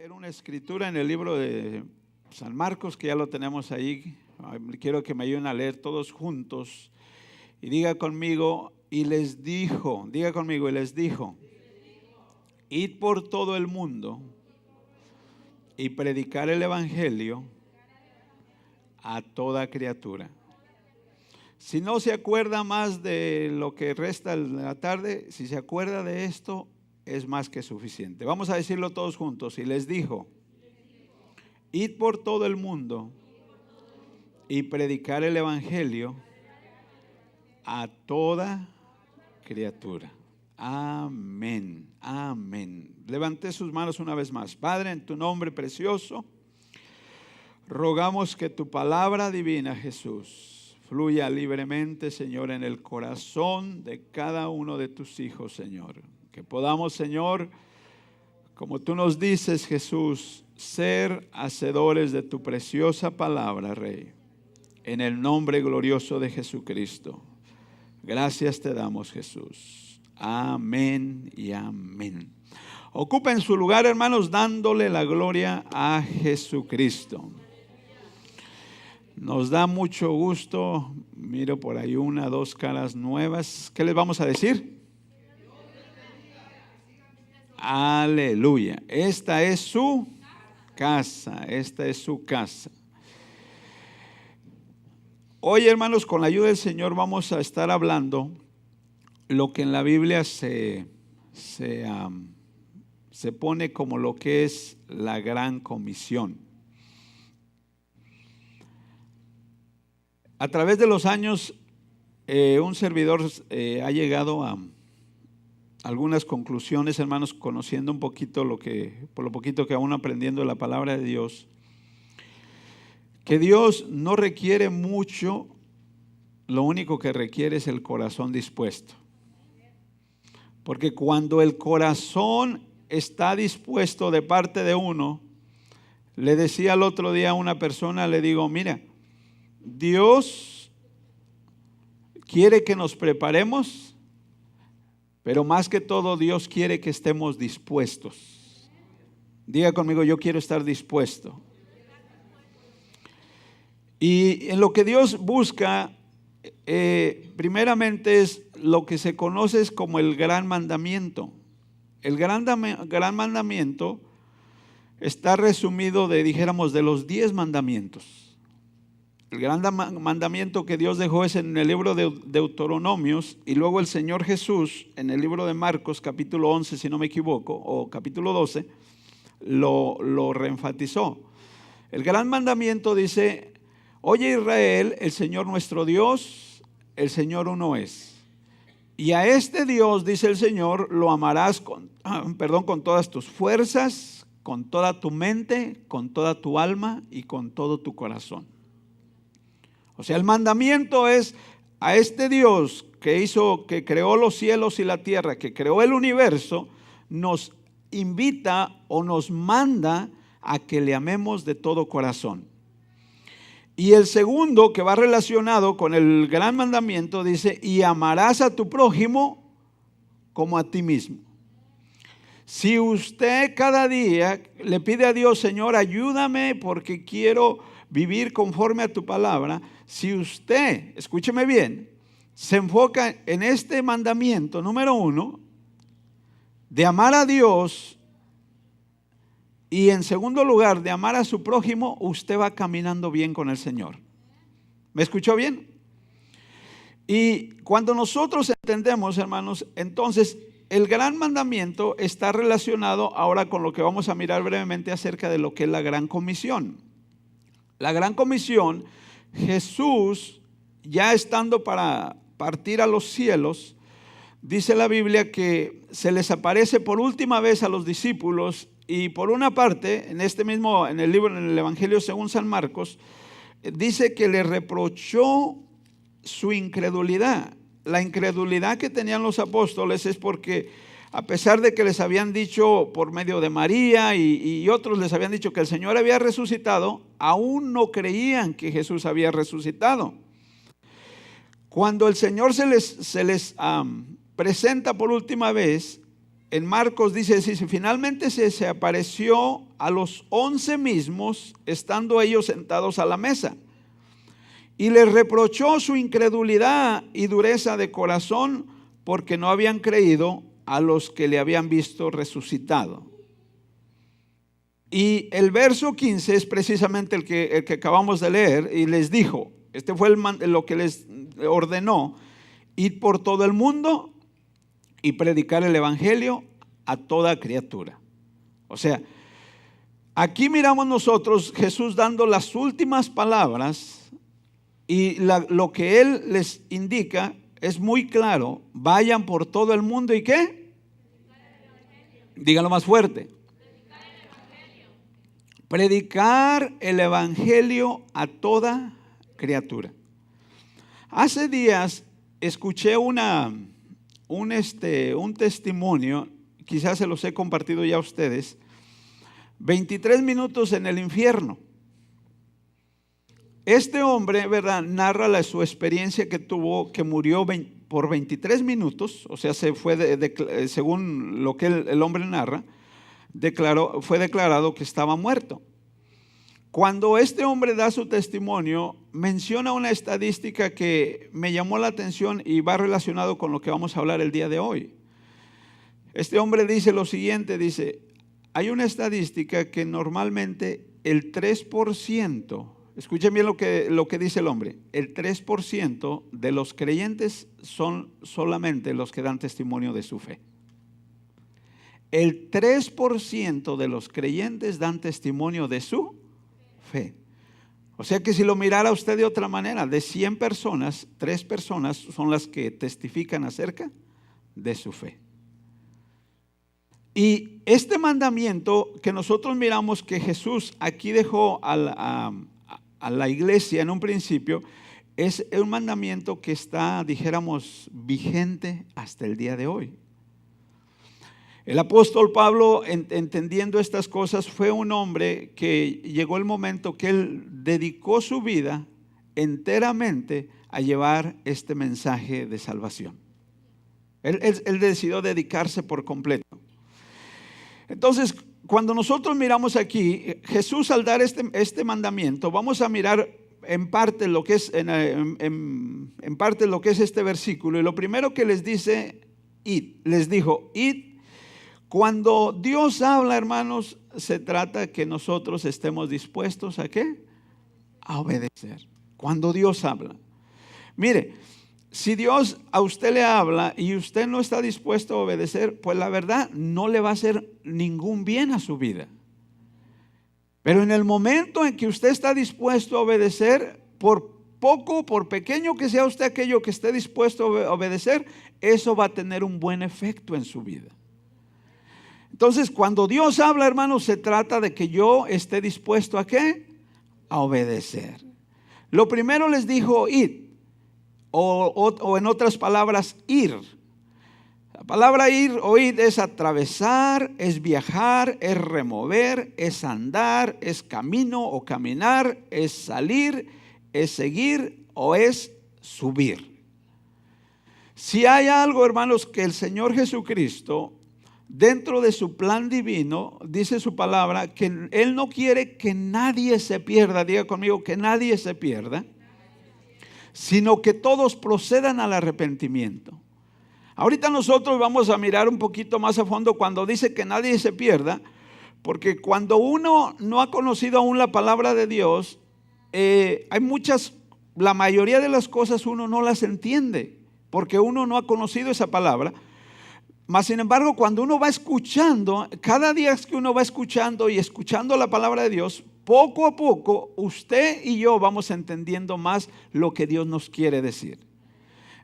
Era una escritura en el libro de San Marcos, que ya lo tenemos ahí. Quiero que me ayuden a leer todos juntos. Y diga conmigo, y les dijo, diga conmigo, y les dijo, id por todo el mundo y predicar el evangelio a toda criatura. Si no se acuerda más de lo que resta de la tarde, si se acuerda de esto, es más que suficiente. Vamos a decirlo todos juntos. Y les dijo, id por todo el mundo y predicar el evangelio a toda criatura. Amén, amén. Levante sus manos una vez más. Padre, en tu nombre precioso, rogamos que tu palabra divina, Jesús, fluya libremente, Señor, en el corazón de cada uno de tus hijos, Señor. Que podamos, Señor, como tú nos dices, Jesús, ser hacedores de tu preciosa palabra, Rey. En el nombre glorioso de Jesucristo. Gracias te damos, Jesús. Amén y amén. Ocupen su lugar, hermanos, dándole la gloria a Jesucristo. Nos da mucho gusto. Miro por ahí una, dos caras nuevas. ¿Qué les vamos a decir? Aleluya. Esta es su casa. Esta es su casa. Hoy, hermanos, con la ayuda del Señor vamos a estar hablando lo que en la Biblia se pone como lo que es la gran comisión. A través de los años, un servidor ha llegado a algunas conclusiones, hermanos, conociendo un poquito por lo poquito que aún aprendiendo la palabra de Dios, que Dios no requiere mucho, lo único que requiere es el corazón dispuesto. Porque cuando el corazón está dispuesto de parte de uno, le decía el otro día a una persona, le digo, mira, Dios quiere que nos preparemos, pero más que todo Dios quiere que estemos dispuestos. Diga conmigo, yo quiero estar dispuesto. Y en lo que Dios busca, primeramente es lo que se conoce como el gran mandamiento. El gran mandamiento está resumido de los 10 mandamientos. El gran mandamiento que Dios dejó es en el libro de Deuteronomios, y luego el Señor Jesús en el libro de Marcos capítulo 11, si no me equivoco, o capítulo 12, lo reenfatizó. El gran mandamiento dice: oye Israel, el Señor nuestro Dios, el Señor uno es. Y a este Dios, dice el Señor, lo amarás con todas tus fuerzas, con toda tu mente, con toda tu alma y con todo tu corazón. O sea, el mandamiento es a este Dios que creó los cielos y la tierra, que creó el universo, nos invita o nos manda a que le amemos de todo corazón. Y el segundo, que va relacionado con el gran mandamiento, dice: y amarás a tu prójimo como a ti mismo. Si usted cada día le pide a Dios: Señor, ayúdame porque quiero vivir conforme a tu palabra. Si usted, escúcheme bien, se enfoca en este mandamiento número 1, de amar a Dios, y en segundo lugar, de amar a su prójimo, usted va caminando bien con el Señor. ¿Me escuchó bien? Y cuando nosotros entendemos, hermanos, entonces el gran mandamiento está relacionado ahora con lo que vamos a mirar brevemente acerca de lo que es la gran comisión. La gran comisión, Jesús, ya estando para partir a los cielos, dice la Biblia que se les aparece por última vez a los discípulos. Y por una parte, en el Evangelio según San Marcos, dice que le reprochó su incredulidad. La incredulidad que tenían los apóstoles es porque, a pesar de que les habían dicho por medio de María y otros les habían dicho que el Señor había resucitado, aún no creían que Jesús había resucitado. Cuando el Señor se les presenta por última vez, en Marcos dice, finalmente se apareció a los 11 mismos, estando ellos sentados a la mesa. Y les reprochó su incredulidad y dureza de corazón, porque no habían creído a los que le habían visto resucitado. Y el verso 15 es precisamente el que acabamos de leer, y les dijo, este fue lo que les ordenó: ir por todo el mundo y predicar el evangelio a toda criatura. O sea, aquí miramos nosotros Jesús dando las últimas palabras, y lo que Él les indica es muy claro: vayan por todo el mundo y ¿qué? Díganlo más fuerte. Predicar el evangelio a toda criatura. Hace días escuché un testimonio, quizás se los he compartido ya a ustedes. 23 minutos en el infierno. Este hombre, ¿verdad?, narra su experiencia que tuvo, que murió por 23 minutos, o sea, se fue según lo que el hombre narra, fue declarado que estaba muerto. Cuando este hombre da su testimonio, menciona una estadística que me llamó la atención y va relacionado con lo que vamos a hablar el día de hoy. Este hombre dice lo siguiente, dice, hay una estadística que normalmente el 3%, escuchen bien lo que dice el hombre, el 3% de los creyentes son solamente los que dan testimonio de su fe. El 3% de los creyentes dan testimonio de su fe. O sea que si lo mirara usted de otra manera, de 100 personas, 3 personas son las que testifican acerca de su fe. Y este mandamiento que nosotros miramos que Jesús aquí dejó a la iglesia en un principio, es un mandamiento que está, dijéramos, vigente hasta el día de hoy. El apóstol Pablo, entendiendo estas cosas, fue un hombre que llegó el momento que él dedicó su vida enteramente a llevar este mensaje de salvación. Él decidió dedicarse por completo. Entonces, cuando nosotros miramos aquí, Jesús al dar este mandamiento, vamos a mirar en parte lo que es en parte lo que es este versículo. Y lo primero que les dice, les dijo, id. Cuando Dios habla, hermanos, se trata que nosotros estemos dispuestos ¿a qué? A obedecer. Cuando Dios habla. Mire, si Dios a usted le habla y usted no está dispuesto a obedecer, pues la verdad no le va a hacer ningún bien a su vida. Pero en el momento en que usted está dispuesto a obedecer, por poco, por pequeño que sea usted aquello que esté dispuesto a obedecer, eso va a tener un buen efecto en su vida. Entonces, cuando Dios habla, hermanos, se trata de que yo esté dispuesto ¿a qué? A obedecer. Lo primero les dijo id, o en otras palabras, ir. La palabra ir o id es atravesar, es viajar, es remover, es andar, es camino o caminar, es salir, es seguir o es subir. Si hay algo, hermanos, que el Señor Jesucristo, dentro de su plan divino, dice su palabra, que Él no quiere que nadie se pierda, diga conmigo, que nadie se pierda, sino que todos procedan al arrepentimiento. Ahorita nosotros vamos a mirar un poquito más a fondo cuando dice que nadie se pierda, porque cuando uno no ha conocido aún la palabra de Dios, la mayoría de las cosas uno no las entiende, porque uno no ha conocido esa palabra. Mas sin embargo, cuando uno va escuchando, cada día que uno va escuchando y escuchando la palabra de Dios, poco a poco usted y yo vamos entendiendo más lo que Dios nos quiere decir.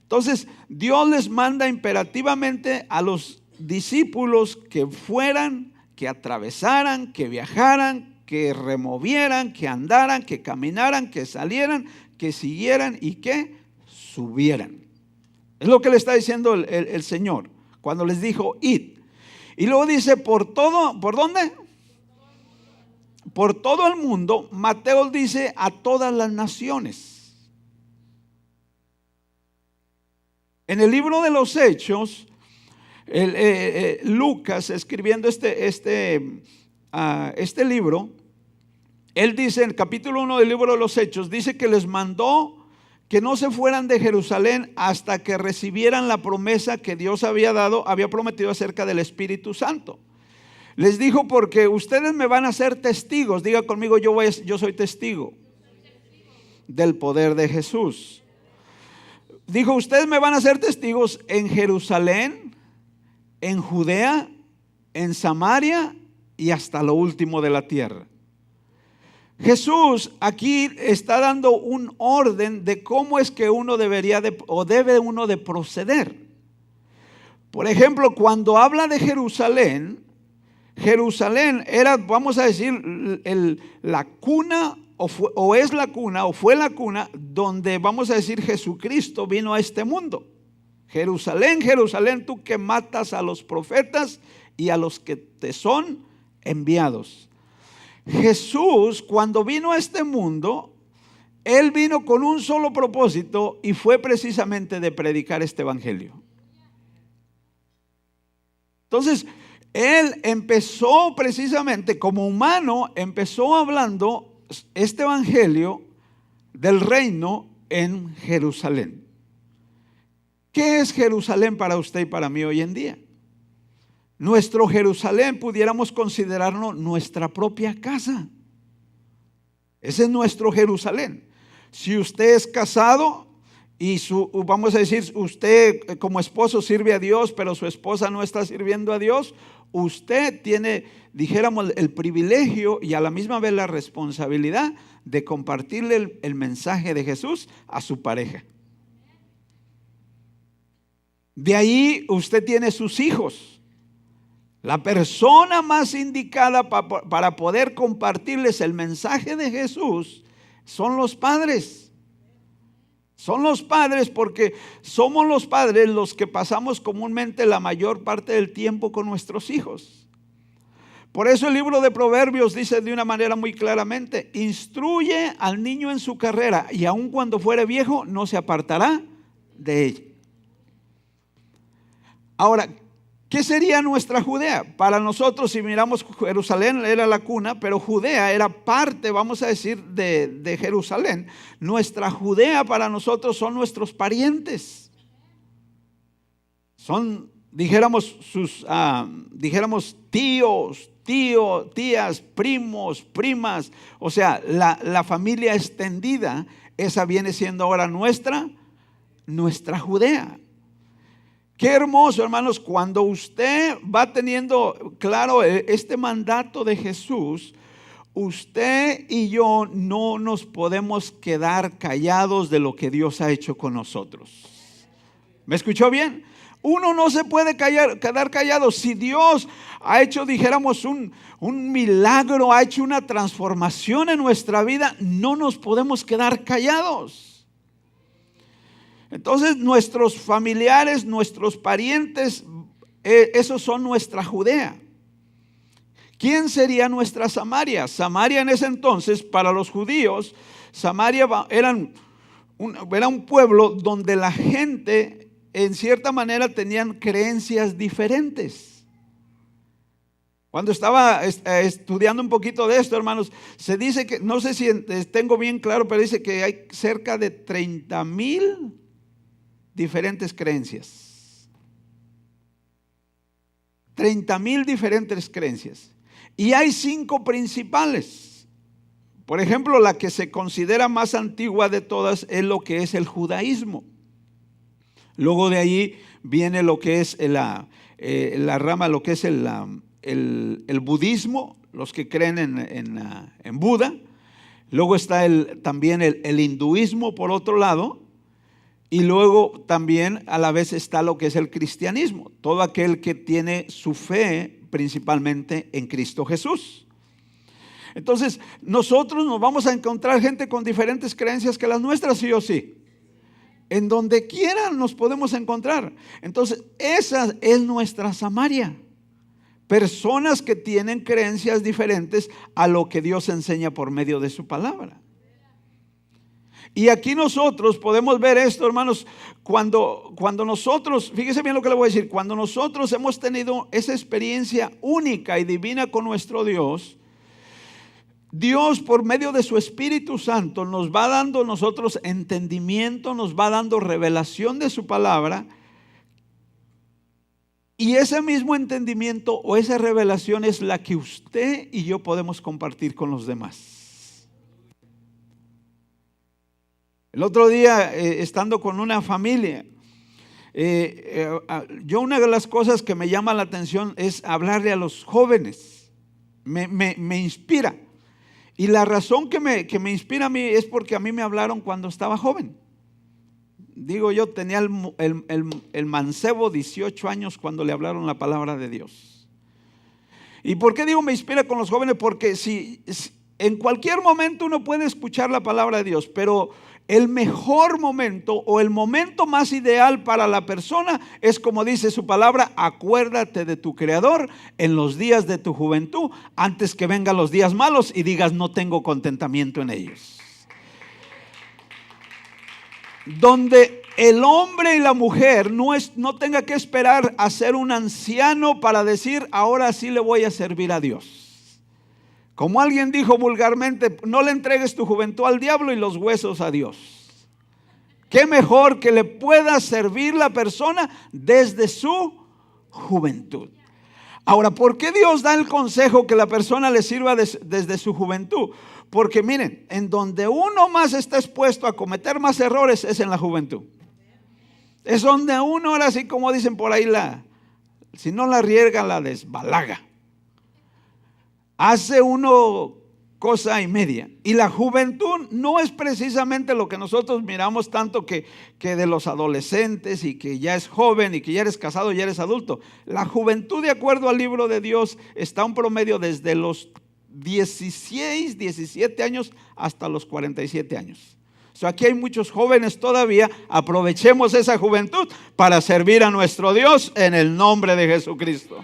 Entonces, Dios les manda imperativamente a los discípulos que fueran, que atravesaran, que viajaran, que removieran, que andaran, que caminaran, que salieran, que siguieran y que subieran. Es lo que le está diciendo el Señor cuando les dijo id. Y luego dice ¿por dónde? Por todo el mundo. Mateo dice a todas las naciones. En el libro de los Hechos, Lucas, escribiendo este libro, él dice en el capítulo 1 del libro de los Hechos, dice que les mandó que no se fueran de Jerusalén hasta que recibieran la promesa que Dios había prometido acerca del Espíritu Santo. Les dijo, porque ustedes me van a ser testigos. Diga conmigo, yo soy testigo del poder de Jesús. Dijo, ustedes me van a ser testigos en Jerusalén, en Judea, en Samaria y hasta lo último de la tierra. Jesús aquí está dando un orden de cómo es que uno debe uno de proceder. Por ejemplo, cuando habla de Jerusalén, Jerusalén era, vamos a decir, la cuna, fue la cuna donde, vamos a decir, Jesucristo vino a este mundo. Jerusalén, Jerusalén, tú que matas a los profetas y a los que te son enviados. Jesús, cuando vino a este mundo, Él vino con un solo propósito y fue precisamente de predicar este evangelio. Entonces, Él empezó precisamente como humano, empezó hablando este evangelio del reino en Jerusalén. ¿Qué es Jerusalén para usted y para mí hoy en día? Nuestro Jerusalén pudiéramos considerarlo nuestra propia casa. Ese es nuestro Jerusalén. Si usted es casado y vamos a decir, usted como esposo sirve a Dios, pero su esposa no está sirviendo a Dios, usted tiene, dijéramos, el privilegio y a la misma vez la responsabilidad de compartirle el mensaje de Jesús a su pareja. De ahí usted tiene sus hijos. La persona más indicada para poder compartirles el mensaje de Jesús son los padres. Son los padres, porque somos los padres los que pasamos comúnmente la mayor parte del tiempo con nuestros hijos. Por eso el libro de Proverbios dice de una manera muy claramente: instruye al niño en su carrera y aun cuando fuere viejo no se apartará de ella. Ahora, ¿qué sería nuestra Judea? Para nosotros, si miramos, Jerusalén era la cuna, pero Judea era parte, vamos a decir, de Jerusalén. Nuestra Judea para nosotros son nuestros parientes. Son, dijéramos, dijéramos tíos, tías, primos, primas. O sea, la familia extendida, esa viene siendo ahora nuestra Judea. Qué hermoso, hermanos, cuando usted va teniendo claro este mandato de Jesús, usted y yo no nos podemos quedar callados de lo que Dios ha hecho con nosotros. ¿Me escuchó bien? Uno no se puede quedar callado. Si Dios ha hecho, dijéramos, un milagro, ha hecho una transformación en nuestra vida, no nos podemos quedar callados. Entonces nuestros familiares, nuestros parientes, esos son nuestra Judea. ¿Quién sería nuestra Samaria? Samaria en ese entonces, para los judíos, Samaria era un pueblo donde la gente en cierta manera tenían creencias diferentes. Cuando estaba estudiando un poquito de esto, hermanos, se dice que, no sé si tengo bien claro, pero dice que hay cerca de 30,000 diferentes creencias. 30,000 diferentes creencias. Y hay 5 principales. Por ejemplo, la que se considera más antigua de todas es lo que es el judaísmo. Luego de ahí viene lo que es la rama, lo que es el budismo, los que creen en Buda. Luego está también el hinduismo por otro lado. Y luego también a la vez está lo que es el cristianismo, todo aquel que tiene su fe principalmente en Cristo Jesús. Entonces, nosotros nos vamos a encontrar gente con diferentes creencias que las nuestras, sí o sí. En donde quiera nos podemos encontrar. Entonces, esa es nuestra Samaria. Personas que tienen creencias diferentes a lo que Dios enseña por medio de su palabra. Y aquí nosotros podemos ver esto, hermanos, cuando nosotros, fíjese bien lo que le voy a decir, cuando nosotros hemos tenido esa experiencia única y divina con nuestro Dios, Dios por medio de su Espíritu Santo nos va dando a nosotros entendimiento, nos va dando revelación de su palabra. Y ese mismo entendimiento o esa revelación es la que usted y yo podemos compartir con los demás. El otro día, estando con una familia, yo una de las cosas que me llama la atención es hablarle a los jóvenes. Me inspira. Y la razón que me inspira a mí es porque a mí me hablaron cuando estaba joven. Digo, yo tenía el mancebo 18 años cuando le hablaron la palabra de Dios. ¿Y por qué digo me inspira con los jóvenes? Porque si en cualquier momento uno puede escuchar la palabra de Dios, pero el mejor momento o el momento más ideal para la persona es, como dice su palabra, acuérdate de tu Creador en los días de tu juventud, antes que vengan los días malos y digas no tengo contentamiento en ellos. Donde el hombre y la mujer no tenga que esperar a ser un anciano para decir ahora sí le voy a servir a Dios. Como alguien dijo vulgarmente, no le entregues tu juventud al diablo y los huesos a Dios. Qué mejor que le pueda servir la persona desde su juventud. Ahora, ¿por qué Dios da el consejo que la persona le sirva desde su juventud? Porque miren, en donde uno más está expuesto a cometer más errores es en la juventud. Es donde uno, ahora sí como dicen por ahí, si no la riega, la desbalaga. Hace uno cosa y media. Y la juventud no es precisamente lo que nosotros miramos tanto que de los adolescentes y que ya es joven y que ya eres casado, ya eres adulto. La juventud, de acuerdo al libro de Dios, está un promedio desde los 16, 17 años hasta los 47 años. O sea, aquí hay muchos jóvenes todavía. Aprovechemos esa juventud para servir a nuestro Dios en el nombre de Jesucristo.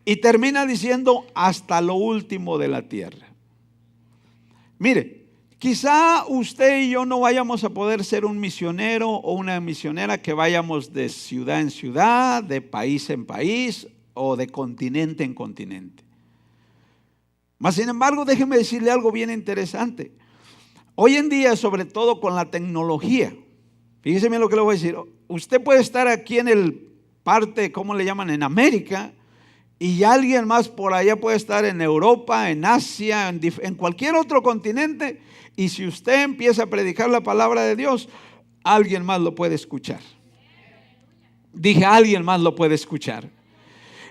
Y termina diciendo hasta lo último de la tierra. Mire, quizá usted y yo no vayamos a poder ser un misionero o una misionera que vayamos de ciudad en ciudad, de país en país o de continente en continente. Mas sin embargo, déjeme decirle algo bien interesante. Hoy en día, sobre todo con la tecnología, fíjese bien lo que le voy a decir. Usted puede estar aquí en el parte, ¿cómo le llaman? En América. Y alguien más por allá puede estar en Europa, en Asia, en cualquier otro continente. Y si usted empieza a predicar la palabra de Dios, alguien más lo puede escuchar. Dije, alguien más lo puede escuchar.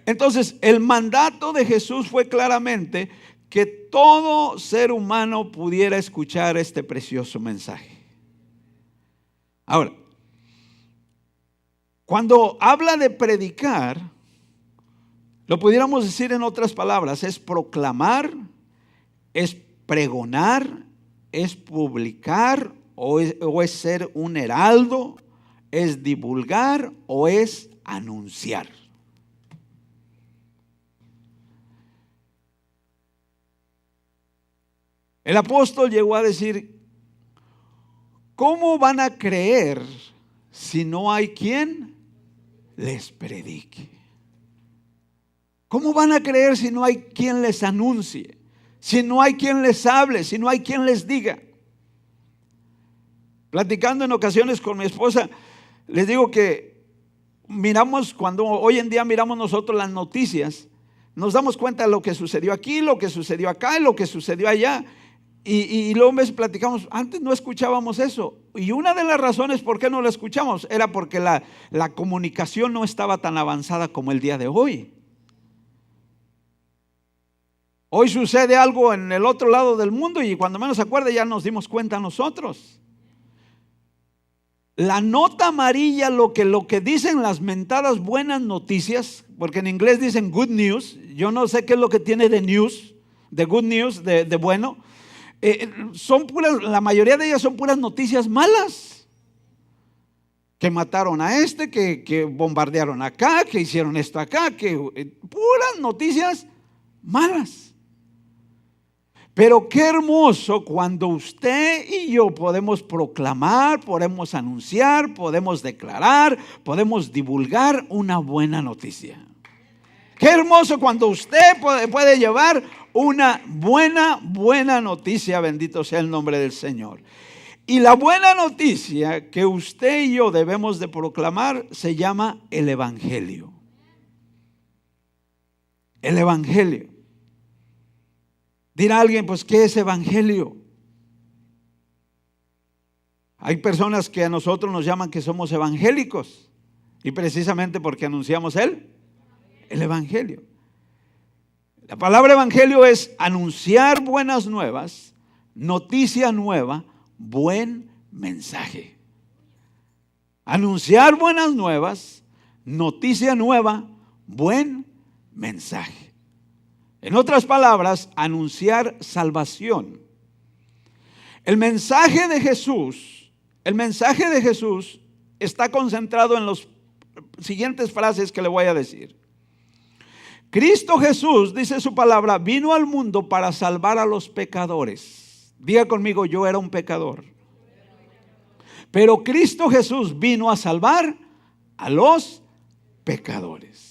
Entonces, el mandato de Jesús fue claramente que todo ser humano pudiera escuchar este precioso mensaje. Ahora, cuando habla de predicar, lo pudiéramos decir en otras palabras, es proclamar, es pregonar, es publicar, o es ser un heraldo, es divulgar o es anunciar. El apóstol llegó a decir, ¿cómo van a creer si no hay quien les predique? ¿Cómo van a creer si no hay quien les anuncie? Si no hay quien les hable, si no hay quien les diga. Platicando en ocasiones con mi esposa, les digo que miramos, cuando hoy en día miramos nosotros las noticias, nos damos cuenta de lo que sucedió aquí, lo que sucedió acá y lo que sucedió allá. Y luego platicamos, antes no escuchábamos eso. Y una de las razones por qué no lo escuchamos era porque la comunicación no estaba tan avanzada como el día de hoy. Hoy sucede algo en el otro lado del mundo y cuando menos se acuerde ya nos dimos cuenta nosotros. La nota amarilla, lo que dicen las mentadas buenas noticias, porque en inglés dicen good news, yo no sé qué es lo que tiene de news, de good news, de bueno, son puras, la mayoría de ellas son puras noticias malas. Que mataron a que bombardearon acá, que hicieron esto acá, puras noticias malas. Pero qué hermoso cuando usted y yo podemos proclamar, podemos anunciar, podemos declarar, podemos divulgar una buena noticia. Qué hermoso cuando usted puede llevar una buena noticia, bendito sea el nombre del Señor. Y la buena noticia que usted y yo debemos de proclamar se llama el Evangelio. El Evangelio. Dirá alguien, pues, ¿qué es Evangelio? Hay personas que a nosotros nos llaman que somos evangélicos, y precisamente porque anunciamos el Evangelio. La palabra Evangelio es anunciar buenas nuevas, noticia nueva, buen mensaje. Anunciar buenas nuevas, noticia nueva, buen mensaje. En otras palabras, anunciar salvación. El mensaje de Jesús está concentrado en las siguientes frases que le voy a decir. Cristo Jesús, dice su palabra, vino al mundo para salvar a los pecadores. Diga conmigo, yo era un pecador. Pero Cristo Jesús vino a salvar a los pecadores.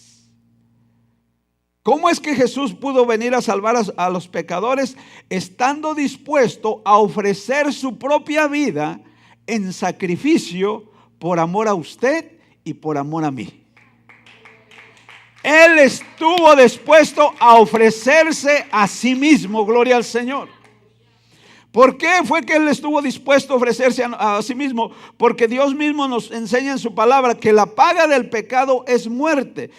¿Cómo es que Jesús pudo venir a salvar a los pecadores? Estando dispuesto a ofrecer su propia vida en sacrificio por amor a usted y por amor a mí. Él estuvo dispuesto a ofrecerse a sí mismo, gloria al Señor. ¿Por qué fue que Él estuvo dispuesto a ofrecerse a sí mismo? Porque Dios mismo nos enseña en su palabra que la paga del pecado es muerte.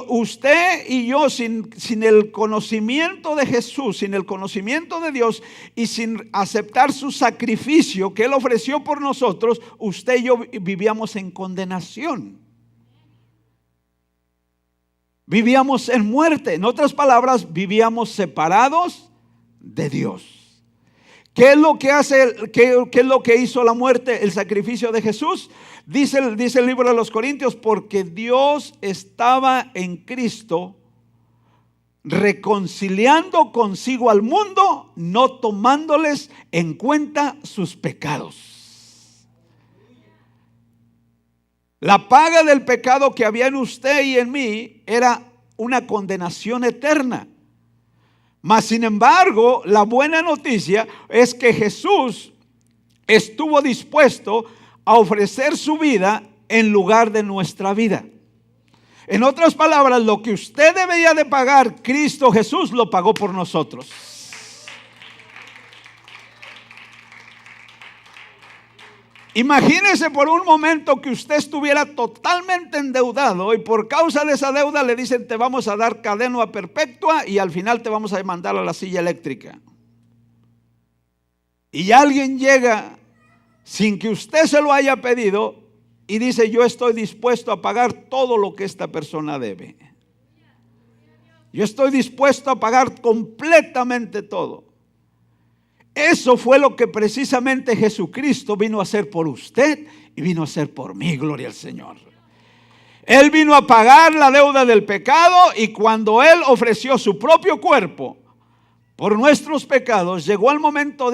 Usted y yo sin el conocimiento de Jesús, sin el conocimiento de Dios y sin aceptar su sacrificio que Él ofreció por nosotros, usted y yo vivíamos en condenación. Vivíamos en muerte. En otras palabras, vivíamos separados de Dios. ¿Qué es lo que hace? ¿Qué es lo que hizo la muerte? El sacrificio de Jesús. Dice el libro de los Corintios, porque Dios estaba en Cristo reconciliando consigo al mundo, no tomándoles en cuenta sus pecados. La paga del pecado que había en usted y en mí era una condenación eterna. Mas sin embargo, la buena noticia es que Jesús estuvo dispuesto a ofrecer su vida en lugar de nuestra vida. En otras palabras, lo que usted debía de pagar, Cristo Jesús lo pagó por nosotros. Imagínese por un momento que usted estuviera totalmente endeudado y por causa de esa deuda le dicen te vamos a dar cadena perpetua y al final te vamos a mandar a la silla eléctrica. Y alguien llega sin que usted se lo haya pedido y dice yo estoy dispuesto a pagar todo lo que esta persona debe. Yo estoy dispuesto a pagar completamente todo. Eso fue lo que precisamente Jesucristo vino a hacer por usted y vino a hacer por mí, gloria al Señor. Él vino a pagar la deuda del pecado y cuando Él ofreció su propio cuerpo por nuestros pecados, llegó el momento,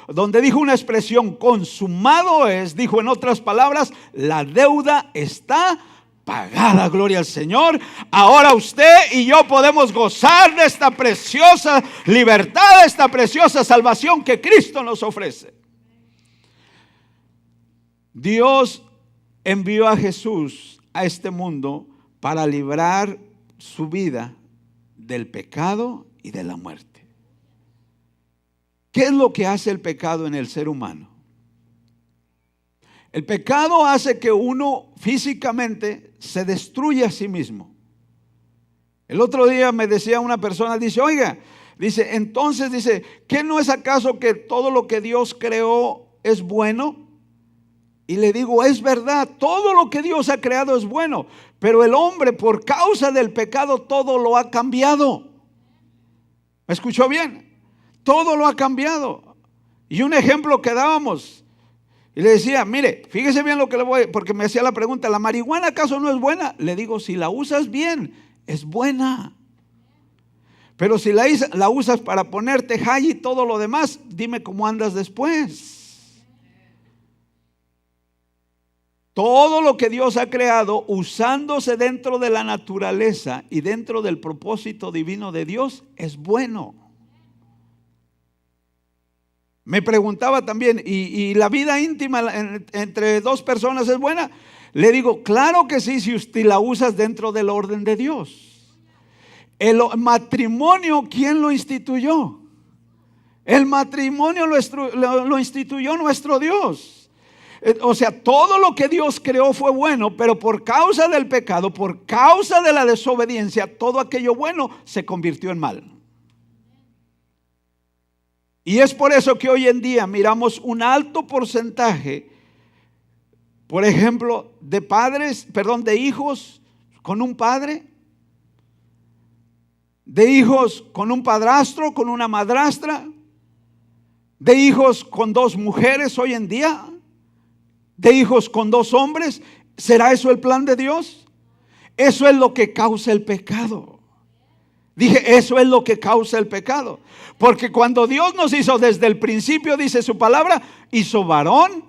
donde dijo una expresión, consumado es, dijo en otras palabras, la deuda está pagada, gloria al Señor. Ahora usted y yo podemos gozar de esta preciosa libertad, de esta preciosa salvación que Cristo nos ofrece. Dios envió a Jesús a este mundo para librar su vida del pecado y de la muerte. ¿Qué es lo que hace el pecado en el ser humano? El pecado hace que uno físicamente se destruya a sí mismo. El otro día me decía una persona, dice, oiga, entonces, ¿qué no es acaso que todo lo que Dios creó es bueno? Y le digo, es verdad, todo lo que Dios ha creado es bueno, pero el hombre por causa del pecado todo lo ha cambiado. ¿Me escuchó bien? Todo lo ha cambiado. Y un ejemplo que dábamos, y le decía, mire, fíjese bien lo que le voy, porque me hacía la pregunta, ¿la marihuana acaso no es buena? Le digo, si la usas bien, es buena. Pero si la usas para ponerte high y todo lo demás, dime cómo andas después. Todo lo que Dios ha creado, usándose dentro de la naturaleza y dentro del propósito divino de Dios, es bueno. Me preguntaba también, ¿y la vida íntima entre dos personas es buena? Le digo, claro que sí, si usted la usas dentro del orden de Dios. El matrimonio, ¿quién lo instituyó? El matrimonio lo instituyó nuestro Dios. O sea, todo lo que Dios creó fue bueno, pero por causa del pecado, por causa de la desobediencia, todo aquello bueno se convirtió en mal. Y es por eso que hoy en día miramos un alto porcentaje, por ejemplo, de hijos con un padre, de hijos con un padrastro, con una madrastra, de hijos con dos mujeres hoy en día, de hijos con dos hombres. ¿Será eso el plan de Dios? Eso es lo que causa el pecado. Dije, eso es lo que causa el pecado. Porque cuando Dios nos hizo desde el principio, dice su palabra, hizo varón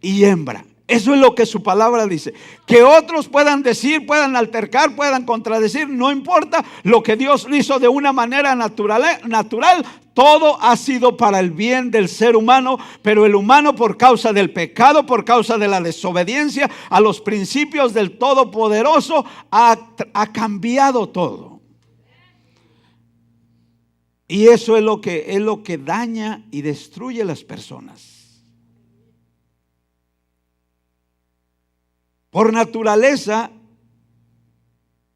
y hembra. Eso es lo que su palabra dice. Que otros puedan decir, puedan altercar, puedan contradecir, no importa. Lo que Dios hizo de una manera natural, todo ha sido para el bien del ser humano. Pero el humano, por causa del pecado, por causa de la desobediencia a los principios del Todopoderoso, ha cambiado todo. Y eso es lo que daña y destruye a las personas. Por naturaleza,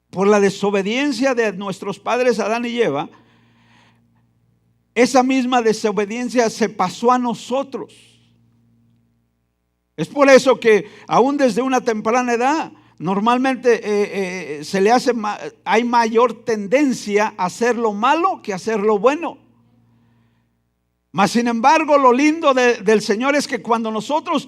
por la desobediencia de nuestros padres Adán y Eva, esa misma desobediencia se pasó a nosotros. Es por eso que aún desde una temprana edad, normalmente hay mayor tendencia a hacer lo malo que a hacer lo bueno. Mas sin embargo, lo lindo del Señor es que cuando nosotros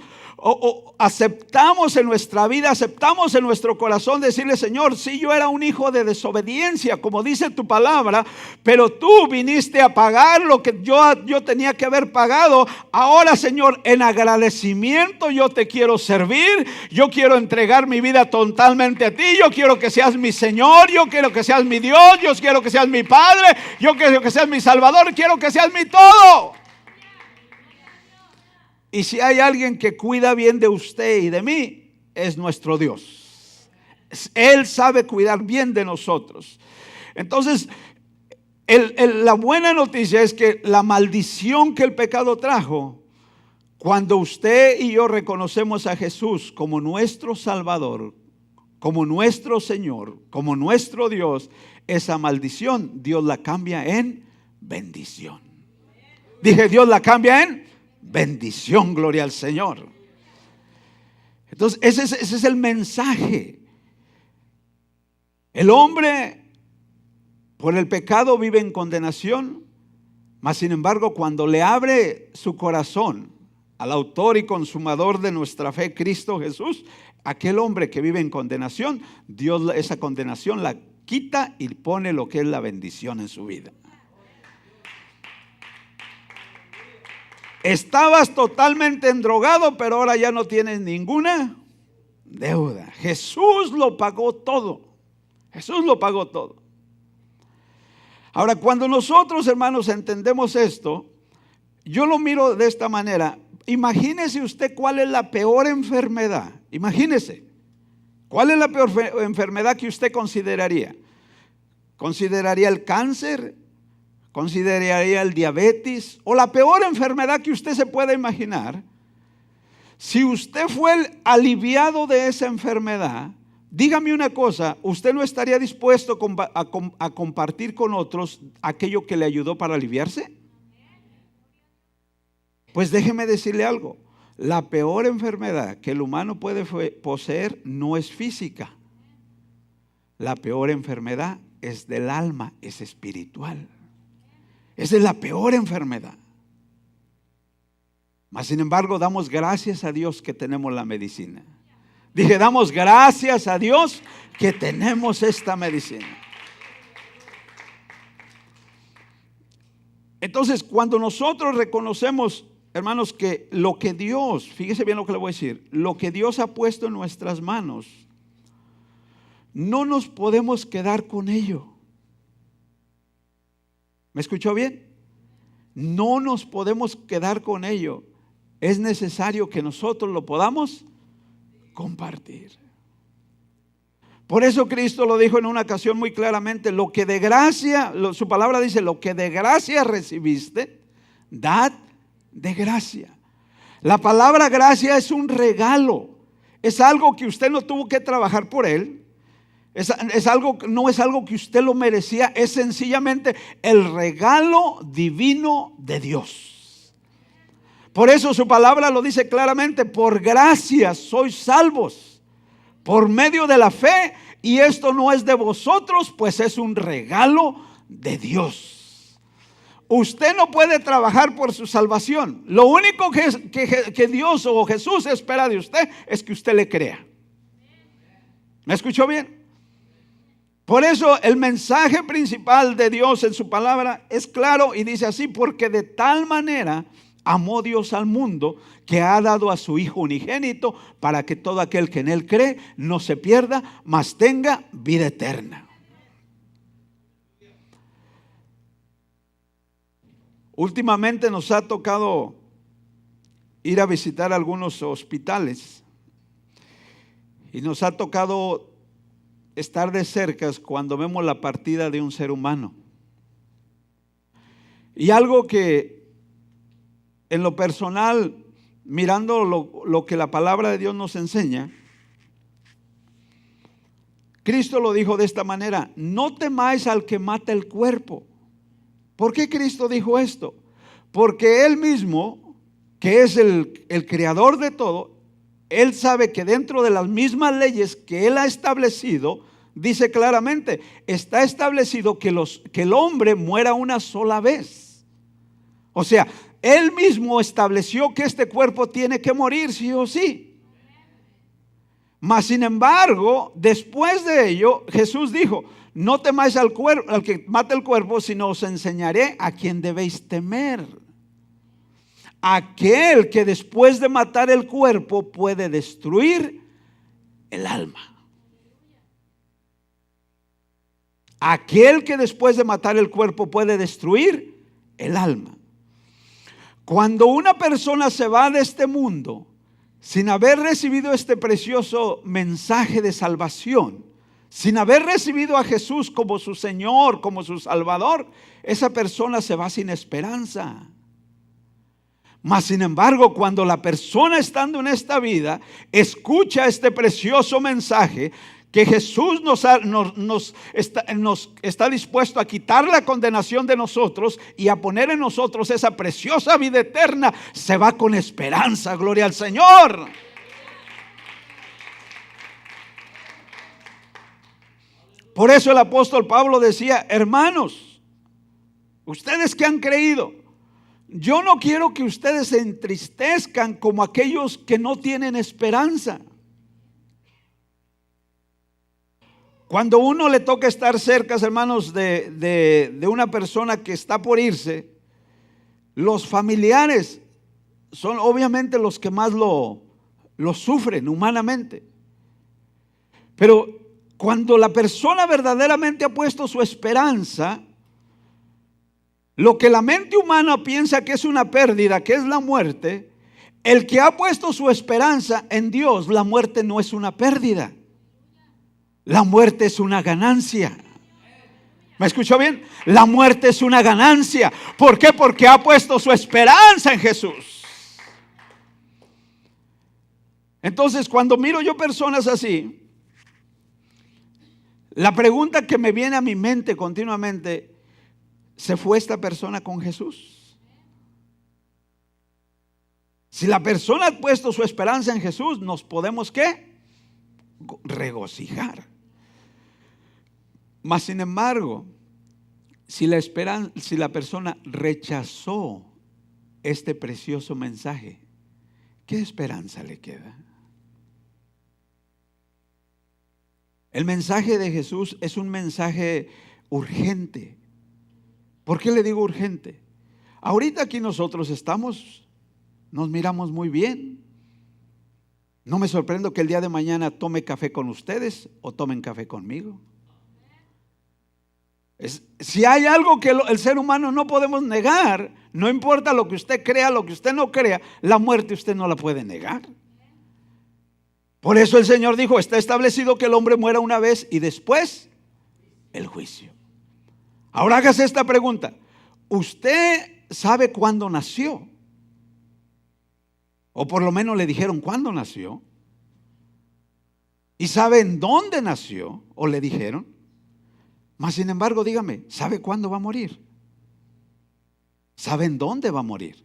aceptamos en nuestra vida, aceptamos en nuestro corazón decirle: Señor, sí, yo era un hijo de desobediencia, como dice tu palabra, pero tú viniste a pagar lo que yo tenía que haber pagado. Ahora, Señor, en agradecimiento yo te quiero servir, yo quiero entregar mi vida totalmente a ti, yo quiero que seas mi Señor, yo quiero que seas mi Dios, yo quiero que seas mi Padre, yo quiero que seas mi Salvador, quiero que seas mi todo. Y si hay alguien que cuida bien de usted y de mí, es nuestro Dios. Él sabe cuidar bien de nosotros. Entonces, la buena noticia es que la maldición que el pecado trajo, cuando usted y yo reconocemos a Jesús como nuestro Salvador, como nuestro Señor, como nuestro Dios, esa maldición Dios la cambia en bendición. Dije, Dios la cambia en bendición, gloria al Señor. Entonces ese es el mensaje. El hombre por el pecado vive en condenación, mas sin embargo cuando le abre su corazón al autor y consumador de nuestra fe, Cristo Jesús, aquel hombre que vive en condenación, Dios esa condenación la quita y pone lo que es la bendición en su vida. Estabas totalmente endrogado, pero ahora ya no tienes ninguna deuda. Jesús lo pagó todo. Jesús lo pagó todo. Ahora, cuando nosotros, hermanos, entendemos esto, yo lo miro de esta manera. Imagínese usted cuál es la peor enfermedad. Imagínese. ¿Cuál es la peor enfermedad que usted consideraría? ¿Consideraría el cáncer? ¿Consideraría el diabetes? O la peor enfermedad que usted se pueda imaginar. Si usted fue el aliviado de esa enfermedad, dígame una cosa, ¿usted no estaría dispuesto a compartir con otros aquello que le ayudó para aliviarse? Pues déjeme decirle algo. La peor enfermedad que el humano puede poseer no es física. La peor enfermedad es del alma, es espiritual. Esa es la peor enfermedad. Mas sin embargo, damos gracias a Dios que tenemos la medicina. Dije, damos gracias a Dios que tenemos esta medicina. Entonces, cuando nosotros reconocemos, hermanos, que lo que Dios, fíjese bien lo que le voy a decir, lo que Dios ha puesto en nuestras manos, no nos podemos quedar con ello. ¿Me escuchó bien? No nos podemos quedar con ello. Es necesario que nosotros lo podamos compartir. Por eso Cristo lo dijo en una ocasión muy claramente: lo que de gracia, su palabra dice, lo que de gracia recibiste, dad de gracia. La palabra gracia es un regalo, es algo que usted no tuvo que trabajar por él, es algo, no es algo que usted lo merecía, es sencillamente el regalo divino de Dios. Por eso su palabra lo dice claramente: por gracia sois salvos por medio de la fe, y esto no es de vosotros, pues es un regalo de Dios. Usted no puede trabajar por su salvación. Lo único que Dios o Jesús espera de usted es que usted le crea. ¿Me escuchó bien? Por eso el mensaje principal de Dios en su palabra es claro y dice así: porque de tal manera amó Dios al mundo, que ha dado a su Hijo unigénito, para que todo aquel que en él cree no se pierda, mas tenga vida eterna. Últimamente nos ha tocado ir a visitar algunos hospitales y nos ha tocado estar de cerca cuando vemos la partida de un ser humano. Y algo que en lo personal, mirando lo que la palabra de Dios nos enseña, Cristo lo dijo de esta manera: no temáis al que mata el cuerpo. ¿Por qué Cristo dijo esto? Porque Él mismo, que es el creador de todo, Él sabe que dentro de las mismas leyes que Él ha establecido, dice claramente, está establecido que el hombre muera una sola vez. O sea, Él mismo estableció que este cuerpo tiene que morir sí o sí. Mas sin embargo, después de ello, Jesús dijo: no temáis al que mate el cuerpo, sino os enseñaré a quien debéis temer. Aquel que después de matar el cuerpo puede destruir el alma. Aquel que después de matar el cuerpo puede destruir el alma. Cuando una persona se va de este mundo sin haber recibido este precioso mensaje de salvación, sin haber recibido a Jesús como su Señor, como su Salvador, esa persona se va sin esperanza. Mas sin embargo, cuando la persona, estando en esta vida, escucha este precioso mensaje, que Jesús nos está dispuesto a quitar la condenación de nosotros y a poner en nosotros esa preciosa vida eterna, se va con esperanza. Gloria al Señor. Por eso el apóstol Pablo decía: hermanos, ustedes que han creído, yo no quiero que ustedes se entristezcan como aquellos que no tienen esperanza. Cuando uno le toca estar cerca, hermanos, de una persona que está por irse, los familiares son obviamente los que más lo sufren humanamente. Pero cuando la persona verdaderamente ha puesto su esperanza, lo que la mente humana piensa que es una pérdida, que es la muerte, el que ha puesto su esperanza en Dios, la muerte no es una pérdida. La muerte es una ganancia. ¿Me escuchó bien? La muerte es una ganancia. ¿Por qué? Porque ha puesto su esperanza en Jesús. Entonces, cuando miro yo personas así, la pregunta que me viene a mi mente continuamente: ¿se fue esta persona con Jesús? Si la persona ha puesto su esperanza en Jesús, nos podemos ¿qué? Regocijar. Mas sin embargo, si la persona rechazó este precioso mensaje, ¿qué esperanza le queda? El mensaje de Jesús es un mensaje urgente. ¿Por qué le digo urgente? Ahorita aquí nosotros estamos, nos miramos muy bien. No me sorprendo que el día de mañana tome café con ustedes o tomen café conmigo. Si hay algo que el ser humano no podemos negar, no importa lo que usted crea, lo que usted no crea, la muerte usted no la puede negar. Por eso el Señor dijo, está establecido que el hombre muera una vez y después el juicio. Ahora hágase esta pregunta: ¿usted sabe cuándo nació? O por lo menos le dijeron cuándo nació. ¿Y sabe en dónde nació? O le dijeron. Mas sin embargo, dígame, ¿sabe cuándo va a morir? ¿Sabe en dónde va a morir?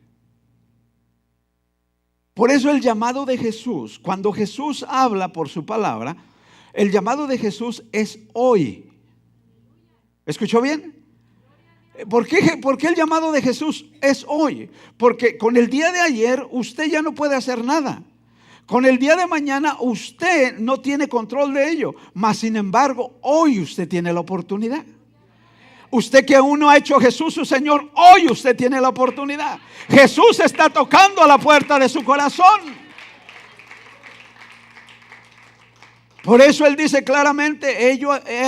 Por eso el llamado de Jesús, cuando Jesús habla por su palabra, el llamado de Jesús es hoy. ¿Escuchó bien? ¿Por qué el llamado de Jesús es hoy? Porque con el día de ayer usted ya no puede hacer nada. Con el día de mañana usted no tiene control de ello. Mas sin embargo, hoy usted tiene la oportunidad. Usted que aún no ha hecho a Jesús su Señor, hoy usted tiene la oportunidad. Jesús está tocando a la puerta de su corazón. Por eso Él dice claramente,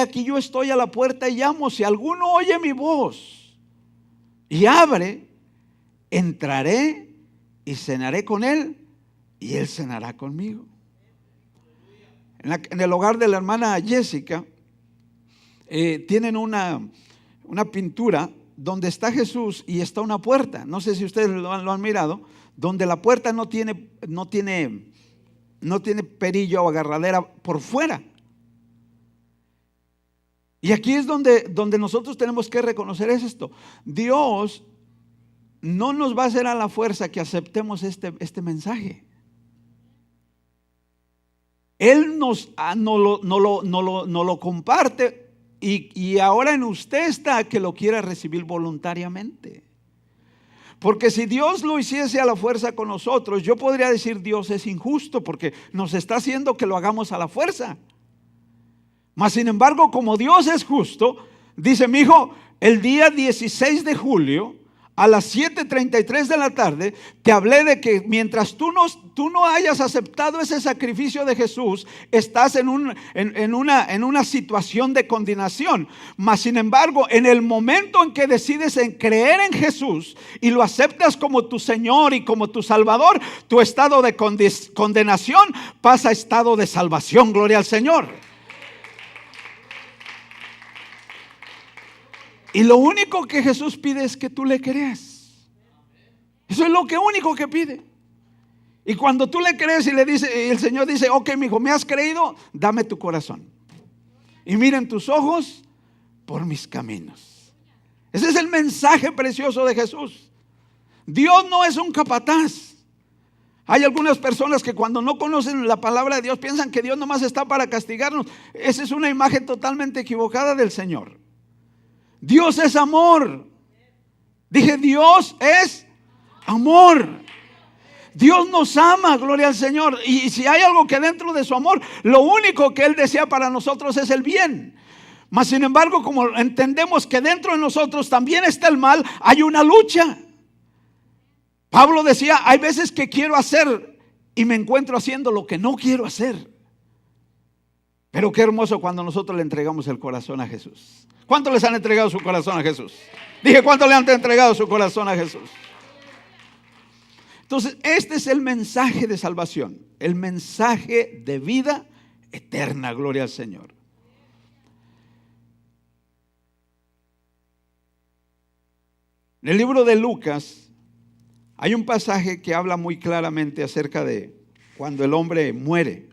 aquí yo estoy a la puerta y llamo. Si alguno oye mi voz y abre, entraré y cenaré con él y él cenará conmigo. En el hogar de la hermana Jessica tienen una pintura donde está Jesús y está una puerta. No sé si ustedes lo han mirado, donde la puerta no tiene perillo o agarradera por fuera. Y aquí es donde nosotros tenemos que reconocer esto. Dios no nos va a hacer a la fuerza que aceptemos este mensaje. Él nos lo comparte y ahora en usted está que lo quiera recibir voluntariamente. Porque si Dios lo hiciese a la fuerza con nosotros, yo podría decir Dios es injusto porque nos está haciendo que lo hagamos a la fuerza. Mas sin embargo, como Dios es justo, dice: mi hijo, el día 16 de julio a las 7:33 de la tarde te hablé de que mientras tú no hayas aceptado ese sacrificio de Jesús, estás en una situación de condenación. Mas sin embargo, en el momento en que decides en creer en Jesús y lo aceptas como tu Señor y como tu Salvador, tu estado de condenación pasa a estado de salvación. Gloria al Señor. Y lo único que Jesús pide es que tú le creas. Eso es lo único que pide. Y cuando tú le crees y le dice, el Señor dice: ok, mi hijo, me has creído, dame tu corazón. Y miren tus ojos por mis caminos. Ese es el mensaje precioso de Jesús. Dios no es un capataz. Hay algunas personas que cuando no conocen la palabra de Dios piensan que Dios nomás está para castigarnos. Esa es una imagen totalmente equivocada del Señor. Dios es amor. Dije, Dios es amor. Dios nos ama, gloria al Señor. Y si hay algo que dentro de su amor, lo único que Él desea para nosotros es el bien. Mas sin embargo, como entendemos que dentro de nosotros también está el mal, hay una lucha. Pablo decía: hay veces que quiero hacer y me encuentro haciendo lo que no quiero hacer. Pero qué hermoso cuando nosotros le entregamos el corazón a Jesús. ¿Cuántos les han entregado su corazón a Jesús? Dije, ¿cuántos le han entregado su corazón a Jesús? Entonces, este es el mensaje de salvación, el mensaje de vida eterna, gloria al Señor. En el libro de Lucas hay un pasaje que habla muy claramente acerca de cuando el hombre muere.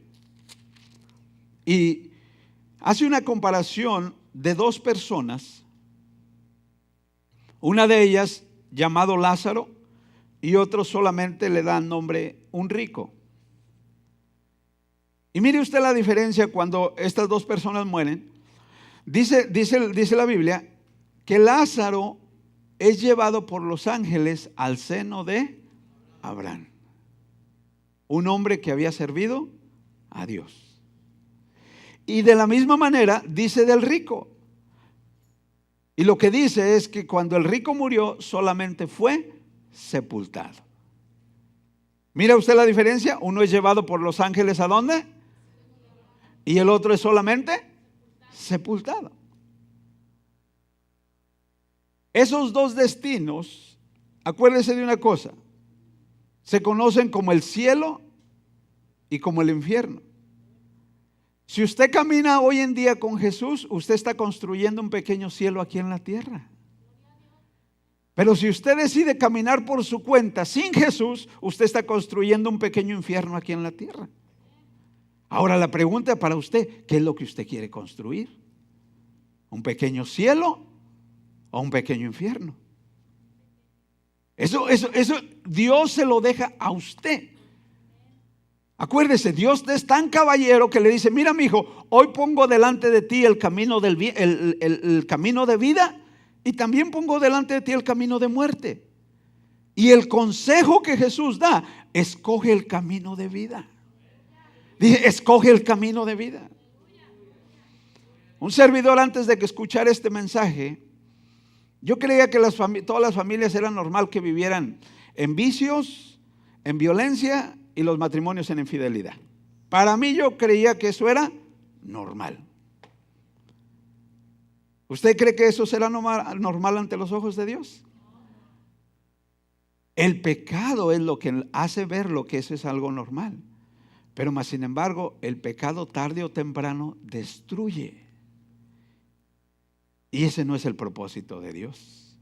Y hace una comparación de dos personas, una de ellas llamado Lázaro y otro solamente le dan nombre un rico. Y mire usted la diferencia cuando estas dos personas mueren. Dice la Biblia que Lázaro es llevado por los ángeles al seno de Abraham, un hombre que había servido a Dios. Y de la misma manera dice del rico: Y lo que dice es que cuando el rico murió, solamente fue sepultado. Mira usted la diferencia. Uno es llevado por los ángeles ¿a dónde? Y el otro es solamente sepultado. Esos dos destinos, acuérdese de una cosa, se conocen como el cielo y como el infierno. Si usted camina hoy en día con Jesús, usted está construyendo un pequeño cielo aquí en la tierra. Pero si usted decide caminar por su cuenta sin Jesús, usted está construyendo un pequeño infierno aquí en la tierra. Ahora la pregunta para usted, ¿qué es lo que usted quiere construir? ¿Un pequeño cielo o un pequeño infierno? Eso Dios se lo deja a usted. Acuérdese, Dios es tan caballero que le dice: mira, mi hijo, hoy pongo delante de ti el camino el camino de vida, y también pongo delante de ti el camino de muerte. Y el consejo que Jesús da: escoge el camino de vida. Dije, escoge el camino de vida. Un servidor, antes de que escuchara este mensaje, yo creía que todas las familias era normal que vivieran en vicios, en violencia y los matrimonios en infidelidad. Para mí, yo creía que eso era normal. ¿Usted cree que eso será normal ante los ojos de Dios? El pecado es lo que hace ver lo que eso es algo normal. Pero más sin embargo, el pecado tarde o temprano destruye. Y ese no es el propósito de Dios.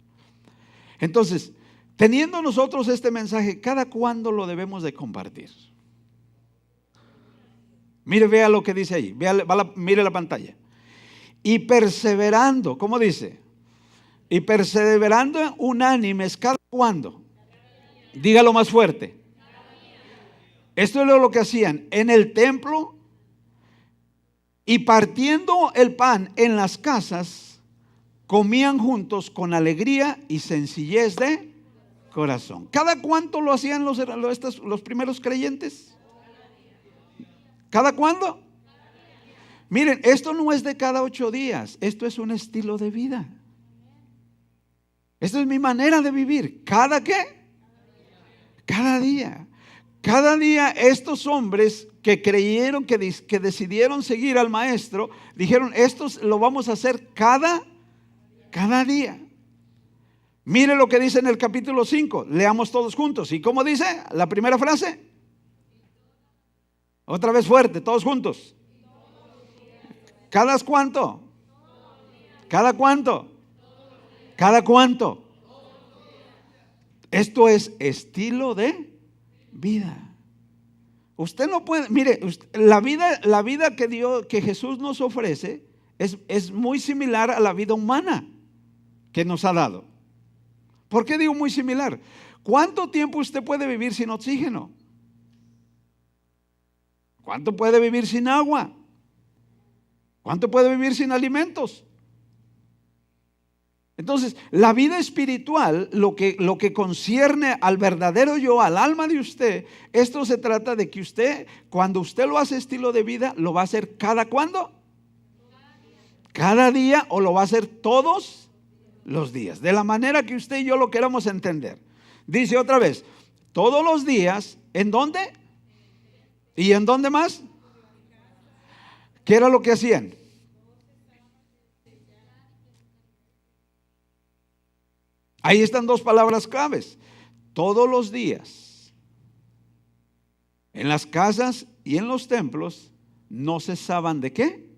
Entonces, teniendo nosotros este mensaje, ¿cada cuándo lo debemos de compartir? Mire, vea lo que dice ahí. Mire la pantalla. Y perseverando, ¿cómo dice? Y perseverando unánimes, ¿cada cuándo? Dígalo más fuerte. Esto es lo que hacían en el templo, y partiendo el pan en las casas, comían juntos con alegría y sencillez de corazón. ¿Cada cuánto lo hacían los primeros creyentes? ¿Cada cuándo? Miren, esto no es de cada 8 días, esto es un estilo de vida. Esto es mi manera de vivir. ¿Cada qué? Cada día. Cada día estos hombres que creyeron, que decidieron seguir al maestro, dijeron: esto lo vamos a hacer cada día. Mire lo que dice en el capítulo 5. Leamos todos juntos. ¿Y cómo dice la primera frase? Otra vez fuerte, todos juntos. ¿Cada cuánto? ¿Cada cuánto? ¿Cada cuánto? Esto es estilo de vida. Usted no puede, mire, la vida que Jesús nos ofrece es muy similar a la vida humana que nos ha dado. ¿Por qué digo muy similar? ¿Cuánto tiempo usted puede vivir sin oxígeno? ¿Cuánto puede vivir sin agua? ¿Cuánto puede vivir sin alimentos? Entonces, la vida espiritual, lo que concierne al verdadero yo, al alma de usted, esto se trata de que usted, cuando usted lo hace estilo de vida, lo va a hacer ¿cada cuándo? Cada día, o lo va a hacer todos los días, de la manera que usted y yo lo queramos entender. Dice otra vez, todos los días, ¿en dónde? ¿Y en dónde más? ¿Qué era lo que hacían? Ahí están dos palabras claves. Todos los días, en las casas y en los templos, no cesaban ¿de qué?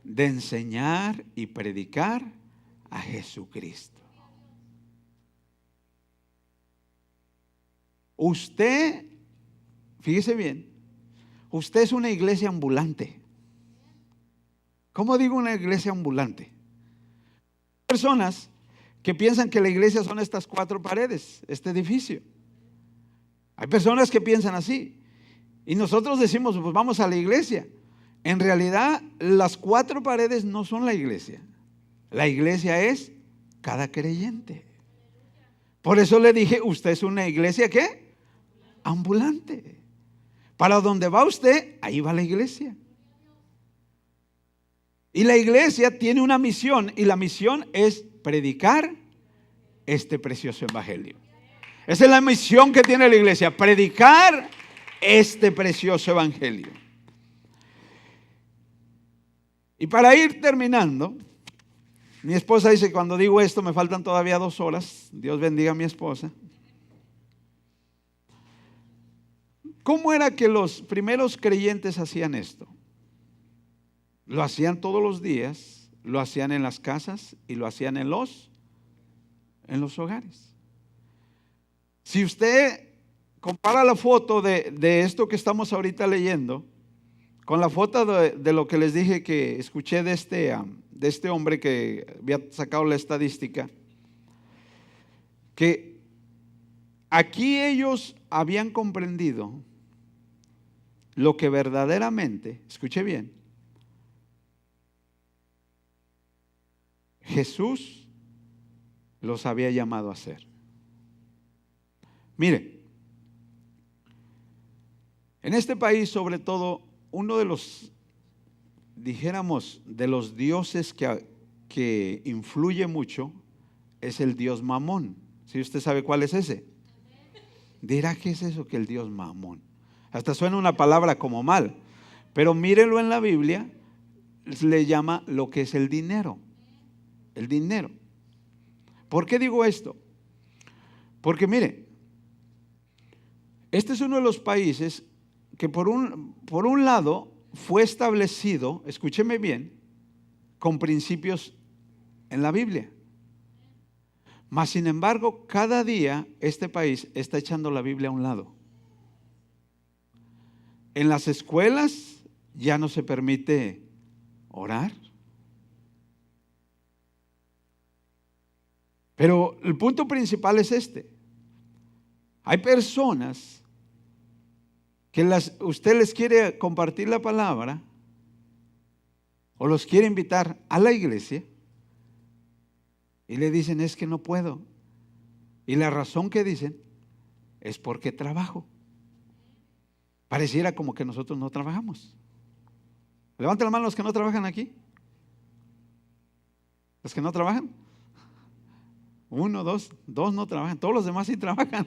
De enseñar y predicar a Jesucristo. Usted, fíjese bien, usted es una iglesia ambulante. ¿Cómo digo una iglesia ambulante? Personas que piensan que la iglesia son estas 4 paredes, este edificio. Hay personas que piensan así. Y nosotros decimos, pues vamos a la iglesia. En realidad, las 4 paredes no son la iglesia. La iglesia es cada creyente. Por eso le dije, usted es una iglesia ¿qué? Ambulante. Para donde va usted, ahí va la iglesia. Y la iglesia tiene una misión, y la misión es predicar este precioso evangelio. Esa es la misión que tiene la iglesia, predicar este precioso evangelio. Y para ir terminando, mi esposa dice, cuando digo esto me faltan todavía 2 horas. Dios bendiga a mi esposa. ¿Cómo era que los primeros creyentes hacían esto? Lo hacían todos los días, lo hacían en las casas y lo hacían en los hogares. Si usted compara la foto de esto que estamos ahorita leyendo con la foto de lo que les dije que escuché de este hombre que había sacado la estadística, que aquí ellos habían comprendido lo que verdaderamente, escuche bien, Jesús los había llamado a hacer. Mire, en este país, sobre todo, uno de los, dijéramos, de los dioses que influye mucho es el dios Mamón. Si usted sabe cuál es ese, dirá, ¿qué es eso que el dios Mamón? Hasta suena una palabra como mal, pero mírenlo en la Biblia, le llama lo que es el dinero. El dinero. ¿Por qué digo esto? Porque mire, este es uno de los países que por un lado fue establecido, escúcheme bien, con principios en la Biblia. Mas sin embargo, cada día este país está echando la Biblia a un lado. En las escuelas ya no se permite orar. Pero el punto principal es este. Hay personas que usted les quiere compartir la palabra o los quiere invitar a la iglesia y le dicen, es que no puedo. Y la razón que dicen es porque trabajo. Pareciera como que nosotros no trabajamos. Levanten la mano los que no trabajan aquí. Los que no trabajan. 1, 2 no trabajan. Todos los demás sí trabajan.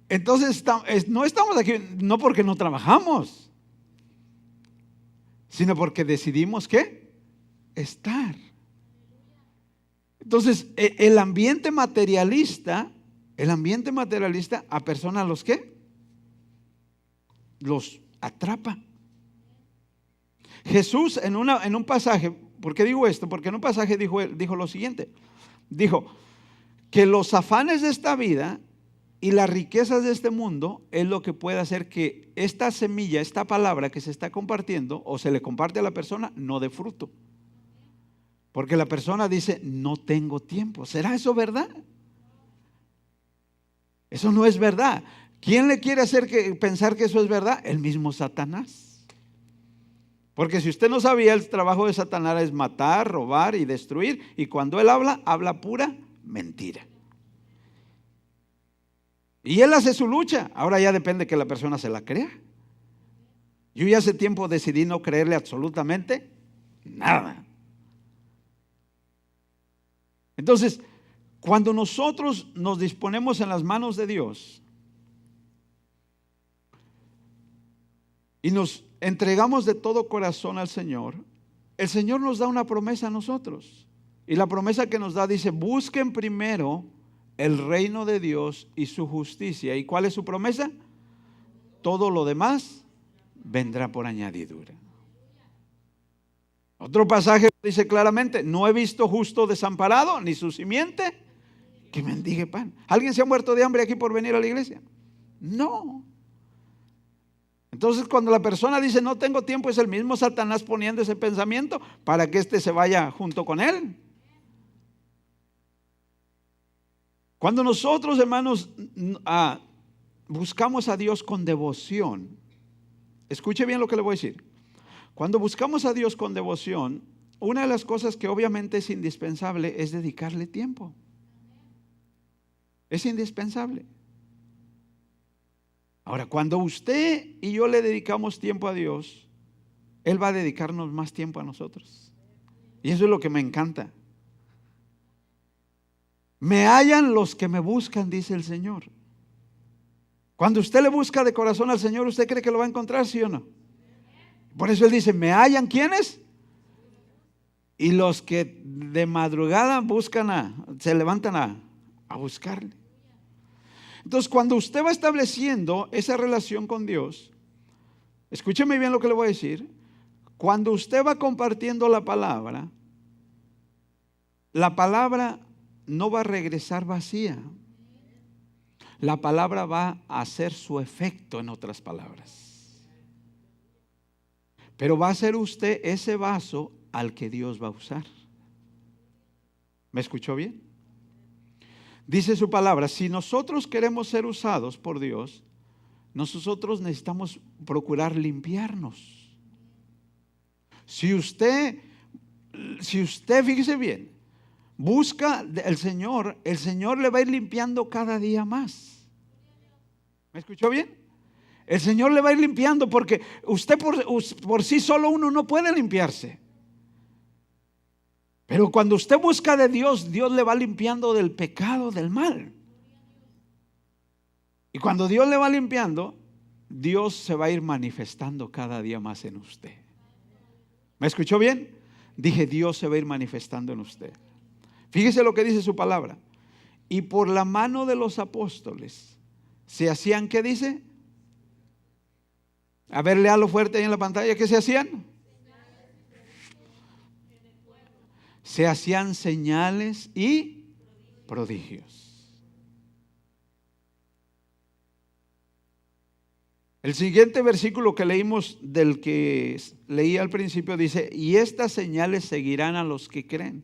Entonces no estamos aquí no porque no trabajamos, sino porque decidimos ¿qué? Estar. Entonces el ambiente materialista a personas los ¿qué? Los atrapa. Jesús en un pasaje, ¿por qué digo esto? Porque en un pasaje dijo lo siguiente. Dijo que los afanes de esta vida y las riquezas de este mundo es lo que puede hacer que esta semilla, esta palabra que se está compartiendo o se le comparte a la persona no dé fruto. Porque la persona dice, no tengo tiempo. ¿Será eso verdad? Eso no es verdad. ¿Quién le quiere hacer pensar que eso es verdad? El mismo Satanás. Porque si usted no sabía, el trabajo de Satanás es matar, robar y destruir. Y cuando él habla pura mentira. Y él hace su lucha. Ahora ya depende que la persona se la crea. Yo ya hace tiempo decidí no creerle absolutamente nada. Entonces, cuando nosotros nos disponemos en las manos de Dios y nos entregamos de todo corazón al Señor, el Señor nos da una promesa a nosotros. Y la promesa que nos da dice, busquen primero el reino de Dios y su justicia. ¿Y cuál es su promesa? Todo lo demás vendrá por añadidura. Otro pasaje dice claramente, no he visto justo desamparado, ni su simiente que mendigue pan. ¿Alguien se ha muerto de hambre aquí por venir a la iglesia? No. Entonces cuando la persona dice no tengo tiempo, es el mismo Satanás poniendo ese pensamiento para que éste se vaya junto con él. Cuando nosotros, hermanos, buscamos a Dios con devoción, escuche bien lo que le voy a decir. Cuando buscamos a Dios con devoción, una de las cosas que obviamente es indispensable es dedicarle tiempo. Es indispensable. Ahora, cuando usted y yo le dedicamos tiempo a Dios, Él va a dedicarnos más tiempo a nosotros. Y eso es lo que me encanta. Me hallan los que me buscan, dice el Señor. Cuando usted le busca de corazón al Señor, ¿usted cree que lo va a encontrar, sí o no? Por eso Él dice, ¿me hallan quiénes? Y los que de madrugada se levantan a buscarle. Entonces, cuando usted va estableciendo esa relación con Dios, escúcheme bien lo que le voy a decir. Cuando usted va compartiendo la palabra no va a regresar vacía. La palabra va a hacer su efecto, en otras palabras. Pero va a ser usted ese vaso al que Dios va a usar. ¿Me escuchó bien? Dice su palabra, si nosotros queremos ser usados por Dios, nosotros necesitamos procurar limpiarnos. Si usted, fíjese bien, busca el Señor le va a ir limpiando cada día más. ¿Me escuchó bien? El Señor le va a ir limpiando, porque usted por sí solo uno no puede limpiarse. Pero cuando usted busca de Dios, Dios le va limpiando del pecado, del mal. Y cuando Dios le va limpiando, Dios se va a ir manifestando cada día más en usted. ¿Me escuchó bien? Dije, Dios se va a ir manifestando en usted. Fíjese lo que dice su palabra. Y por la mano de los apóstoles se hacían, ¿qué dice? A ver, léalo fuerte ahí en la pantalla. ¿Qué se hacían? Se hacían señales y prodigios. El siguiente versículo que leímos, del que leí al principio, dice: y estas señales seguirán a los que creen.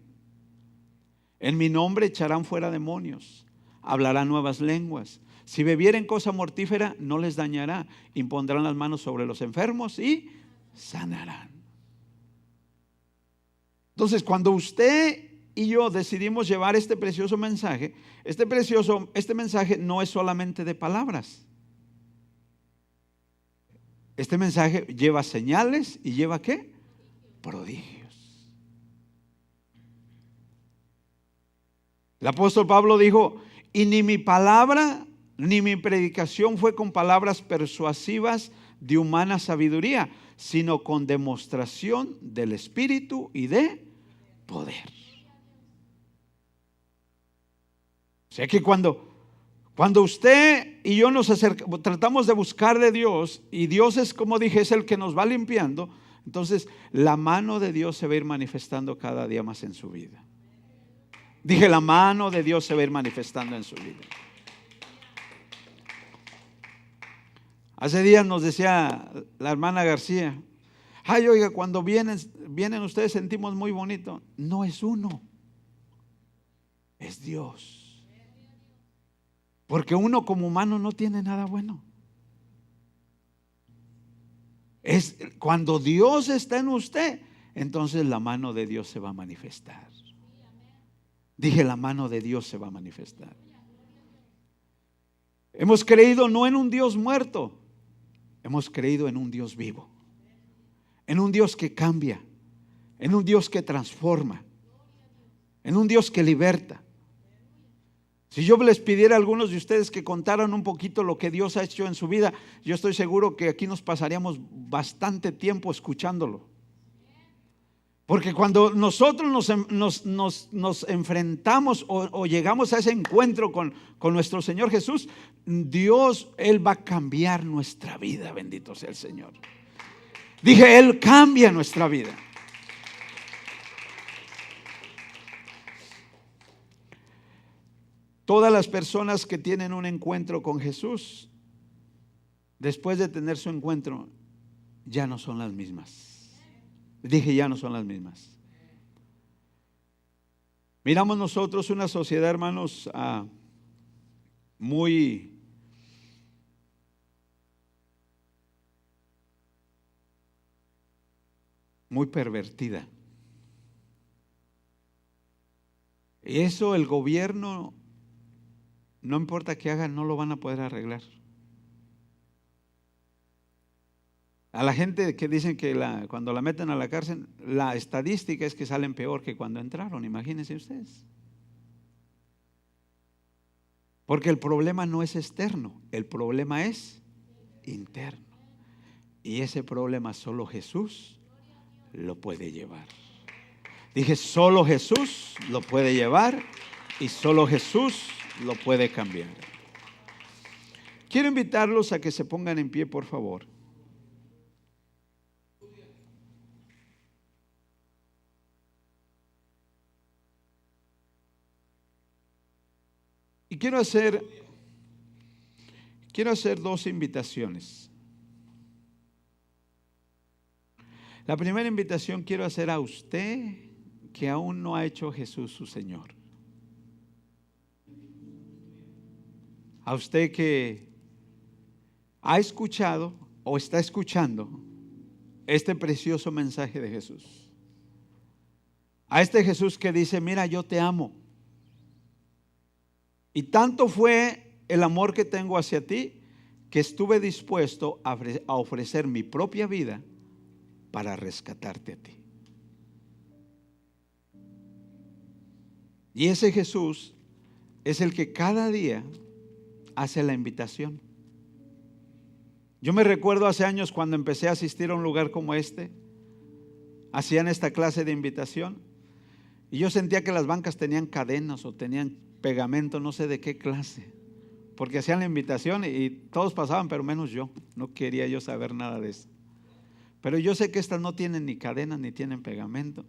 En mi nombre echarán fuera demonios, hablarán nuevas lenguas. Si bebieren cosa mortífera, no les dañará. Impondrán las manos sobre los enfermos y sanarán. Entonces, cuando usted y yo decidimos llevar este precioso mensaje, este mensaje no es solamente de palabras. Este mensaje lleva señales y lleva ¿qué? Prodigios. El apóstol Pablo dijo: y ni mi palabra ni mi predicación fue con palabras persuasivas de humana sabiduría, sino con demostración del Espíritu y de poder. O sea que cuando usted y yo nos acercamos, tratamos de buscar de Dios, y Dios es, como dije, es el que nos va limpiando, entonces la mano de Dios se va a ir manifestando cada día más en su vida. Dije, la mano de Dios se va a ir manifestando en su vida. Hace días nos decía la hermana García: ay, oiga, cuando vienen ustedes sentimos muy bonito. No es uno, es Dios. Porque uno como humano no tiene nada bueno. Es cuando Dios está en usted, entonces la mano de Dios se va a manifestar. Dije, la mano de Dios se va a manifestar. Hemos creído no en un Dios muerto, hemos creído en un Dios vivo, en un Dios que cambia, en un Dios que transforma, en un Dios que liberta. Si yo les pidiera a algunos de ustedes que contaran un poquito lo que Dios ha hecho en su vida, yo estoy seguro que aquí nos pasaríamos bastante tiempo escuchándolo. Porque cuando nosotros nos enfrentamos o llegamos a ese encuentro con nuestro Señor Jesús, Dios, Él va a cambiar nuestra vida. Bendito sea el Señor. Dije, Él cambia nuestra vida. Todas las personas que tienen un encuentro con Jesús, después de tener su encuentro, ya no son las mismas. Dije, ya no son las mismas. Miramos nosotros una sociedad, hermanos, muy pervertida. Y eso el gobierno, no importa qué hagan, no lo van a poder arreglar. A la gente que dicen que cuando la meten a la cárcel, la estadística es que salen peor que cuando entraron, imagínense ustedes. Porque el problema no es externo, el problema es interno. Y ese problema solo Jesús lo puede llevar. Dije, solo Jesús lo puede llevar y solo Jesús lo puede cambiar. Quiero invitarlos a que se pongan en pie, por favor. Y quiero hacer dos invitaciones. La primera invitación quiero hacer a usted que aún no ha hecho Jesús su Señor. A usted que ha escuchado o está escuchando este precioso mensaje de Jesús. A este Jesús que dice, mira, yo te amo. Y tanto fue el amor que tengo hacia ti que estuve dispuesto a ofrecer mi propia vida para rescatarte a ti. Y ese Jesús es el que cada día hace la invitación. Yo me recuerdo hace años cuando empecé a asistir a un lugar como este, hacían esta clase de invitación y yo sentía que las bancas tenían cadenas o tenían pegamento, no sé de qué clase, porque hacían la invitación y todos pasaban, pero menos yo. No quería yo saber nada de eso. Pero yo sé que estas no tienen ni cadenas ni tienen pegamento.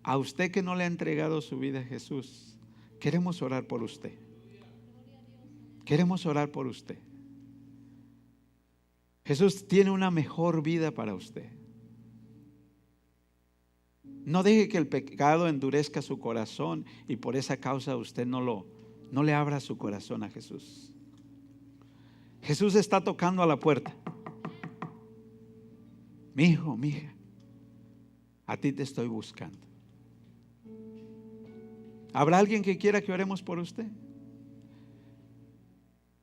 A usted que no le ha entregado su vida a Jesús, queremos orar por usted. Queremos orar por usted. Jesús tiene una mejor vida para usted. No deje que el pecado endurezca su corazón y por esa causa usted no le abra su corazón a Jesús. Jesús está tocando a la puerta. Mi hijo, mi hija, a ti te estoy buscando. ¿Habrá alguien que quiera que oremos por usted?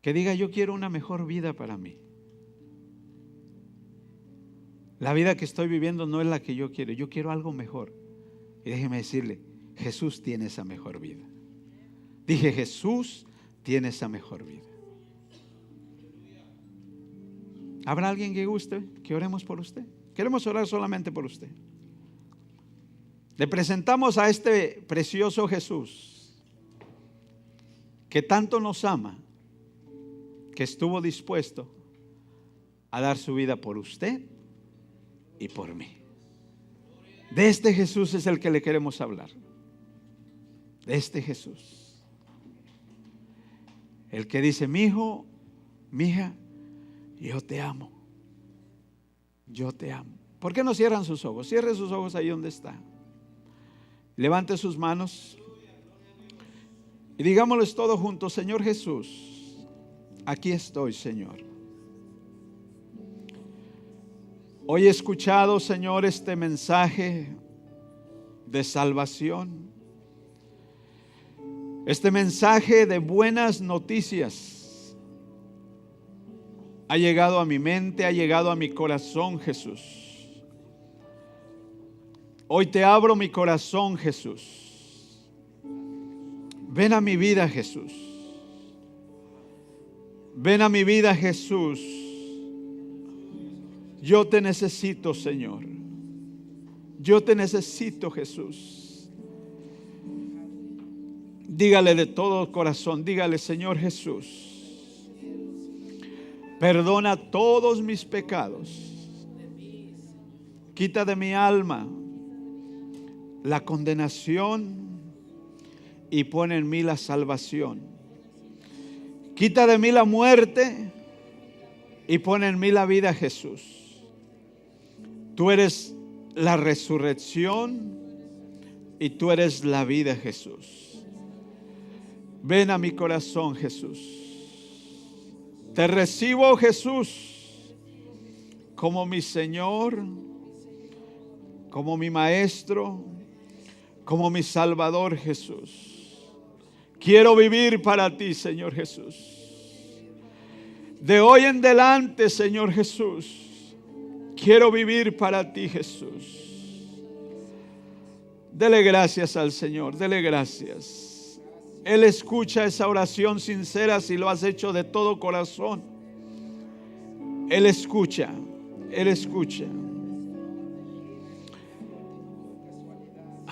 Que diga, yo quiero una mejor vida para mí. La vida que estoy viviendo no es la que yo quiero algo mejor. Y déjeme decirle, Jesús tiene esa mejor vida. Dije, Jesús tiene esa mejor vida. ¿Habrá alguien que guste que oremos por usted? Queremos orar solamente por usted. Le presentamos a este precioso Jesús que tanto nos ama, que estuvo dispuesto a dar su vida por usted y por mí. De este Jesús es el que le queremos hablar. De este Jesús. El que dice, mi hijo, mi hija, yo te amo. Yo te amo. ¿Por qué no cierran sus ojos? Cierre sus ojos ahí donde está. Levante sus manos y digámosles todos juntos, Señor Jesús, aquí estoy, Señor. Hoy he escuchado, Señor, este mensaje de salvación, este mensaje de buenas noticias. Ha llegado a mi mente, ha llegado a mi corazón, Jesús. Hoy te abro mi corazón, Jesús. Ven a mi vida, Jesús. Ven a mi vida, Jesús. Yo te necesito, Señor. Yo te necesito, Jesús. Dígale de todo corazón, dígale, Señor Jesús, perdona todos mis pecados. Quita de mi alma la condenación y pon en mí la salvación. Quita de mí la muerte y pon en mí la vida, Jesús. Tú eres la resurrección y tú eres la vida, Jesús. Ven a mi corazón, Jesús. Te recibo, Jesús, como mi Señor, como mi Maestro, como mi Salvador, Jesús. Quiero vivir para ti, Señor Jesús. De hoy en adelante, Señor Jesús, Quiero vivir para ti, Jesús. Dele gracias al Señor, dele gracias. Él escucha esa oración sincera si lo has hecho de todo corazón. Él escucha, Él escucha.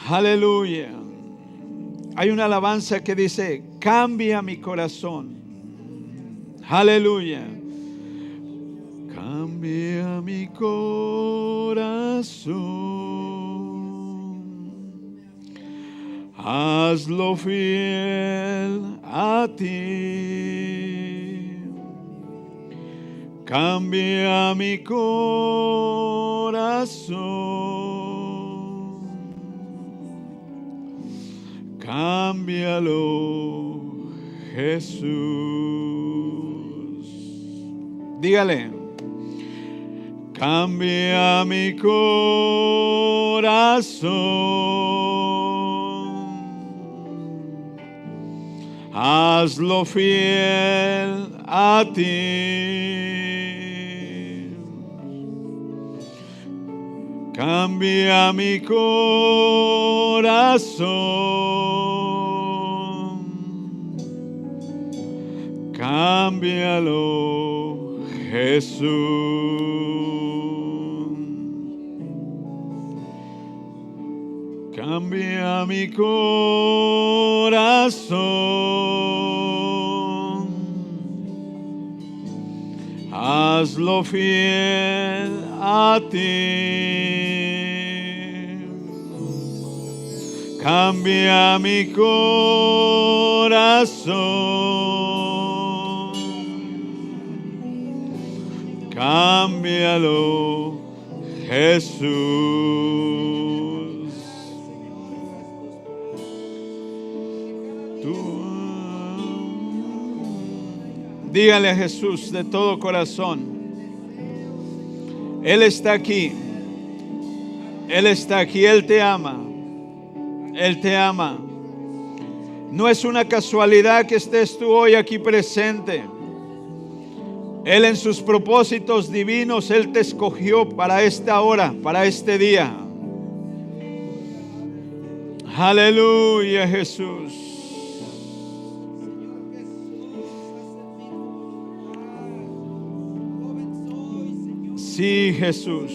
Aleluya. Hay una alabanza que dice: cambia mi corazón. Aleluya. Cambia mi corazón. Hazlo fiel a ti. Cambia mi corazón. Cámbialo, Jesús. Dígale: cambia mi corazón. Hazlo fiel a ti. Cambia mi corazón. Cámbialo, Jesús. Cambia mi corazón. Hazlo fiel a ti. Cambia mi corazón. Cámbialo, Jesús. Dígale a Jesús de todo corazón. Él está aquí. Él está aquí. Él te ama. Él te ama. No es una casualidad que estés tú hoy aquí presente. Él, en sus propósitos divinos, Él te escogió para esta hora, para este día. Aleluya, Jesús. Sí, Jesús.